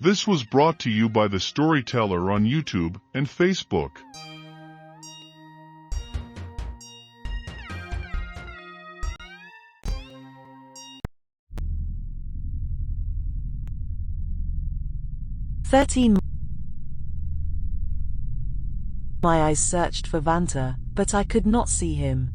This was brought to you by the Storyteller on YouTube and Facebook. My eyes searched for Vanta, but I could not see him.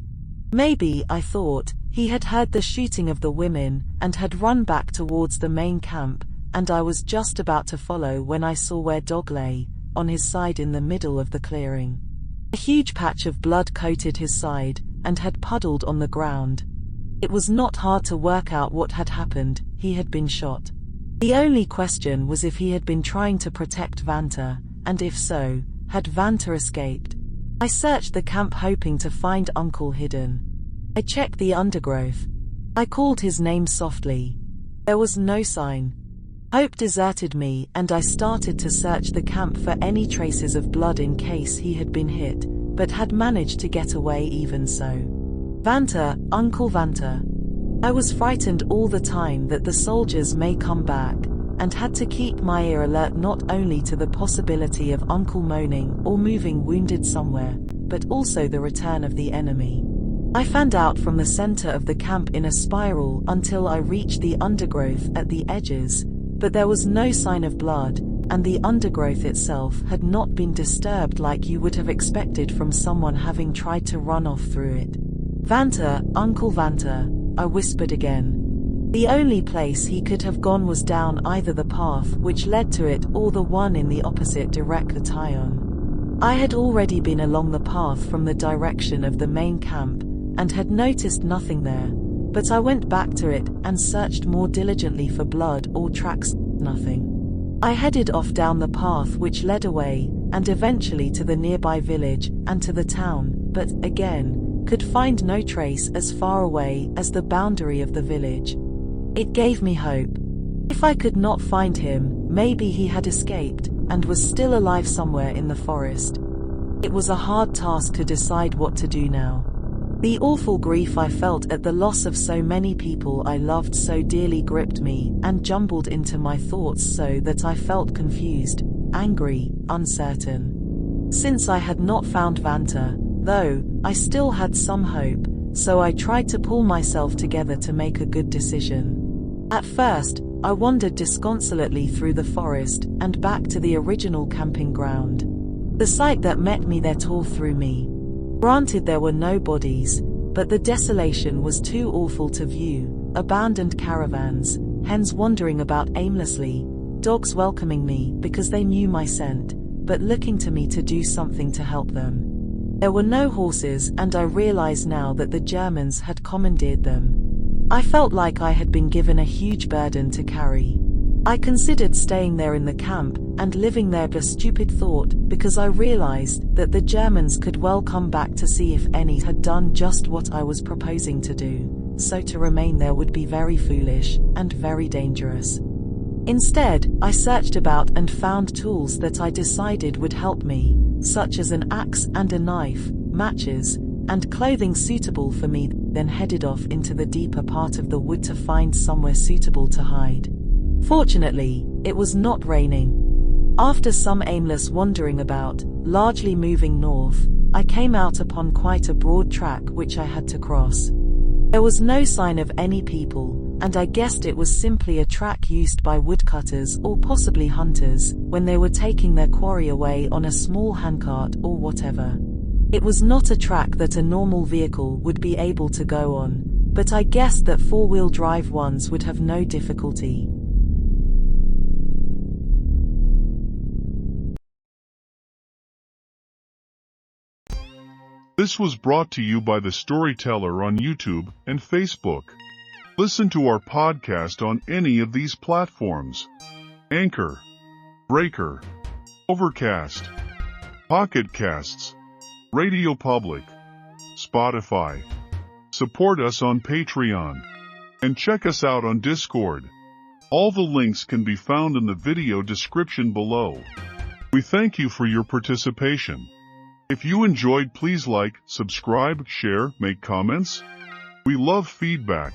Maybe, I thought, he had heard the shooting of the women and had run back towards the main camp, and I was just about to follow when I saw where Dog lay, on his side in the middle of the clearing. A huge patch of blood coated his side, and had puddled on the ground. It was not hard to work out what had happened. He had been shot. The only question was if he had been trying to protect Vanta, and if so, had Vanta escaped? I searched the camp hoping to find Uncle hidden. I checked the undergrowth. I called his name softly. There was no sign. Hope deserted me, and I started to search the camp for any traces of blood in case he had been hit, but had managed to get away even so. Vanta, Uncle Vanta. I was frightened all the time that the soldiers may come back, and had to keep my ear alert not only to the possibility of Uncle moaning or moving wounded somewhere, but also the return of the enemy. I fanned out from the center of the camp in a spiral until I reached the undergrowth at the edges, but there was no sign of blood, and the undergrowth itself had not been disturbed like you would have expected from someone having tried to run off through it. Vanta, Uncle Vanta, I whispered again. The only place he could have gone was down either the path which led to it or the one in the opposite direction. I had already been along the path from the direction of the main camp, and had noticed nothing there, but I went back to it and searched more diligently for blood or tracks. Nothing. I headed off down the path which led away, and eventually to the nearby village and to the town, but, again, could find no trace as far away as the boundary of the village. It gave me hope. If I could not find him, maybe he had escaped, and was still alive somewhere in the forest. It was a hard task to decide what to do now. The awful grief I felt at the loss of so many people I loved so dearly gripped me and jumbled into my thoughts so that I felt confused, angry, uncertain. Since I had not found Vanta, though, I still had some hope, so I tried to pull myself together to make a good decision. At first, I wandered disconsolately through the forest and back to the original camping ground. The sight that met me there tore through me. Granted, there were no bodies, but the desolation was too awful to view. Abandoned caravans, hens wandering about aimlessly, dogs welcoming me because they knew my scent, but looking to me to do something to help them. There were no horses, and I realized now that the Germans had commandeered them. I felt like I had been given a huge burden to carry. I considered staying there in the camp and living there, a stupid thought, because I realized that the Germans could well come back to see if any had done just what I was proposing to do, so to remain there would be very foolish and very dangerous. Instead, I searched about and found tools that I decided would help me, such as an axe and a knife, matches, and clothing suitable for me, then headed off into the deeper part of the wood to find somewhere suitable to hide. Fortunately, it was not raining. After some aimless wandering about, largely moving north, I came out upon quite a broad track which I had to cross. There was no sign of any people, and I guessed it was simply a track used by woodcutters or possibly hunters when they were taking their quarry away on a small handcart or whatever. It was not a track that a normal vehicle would be able to go on, but I guessed that four-wheel drive ones would have no difficulty. This was brought to you by the Storyteller on YouTube and Facebook. Listen to our podcast on any of these platforms: Anchor, Breaker, Overcast, Pocket Casts, RadioPublic, Spotify. Support us on Patreon, and check us out on Discord. All the links can be found in the video description below. We thank you for your participation. If you enjoyed, please like, subscribe, share, make comments. We love feedback.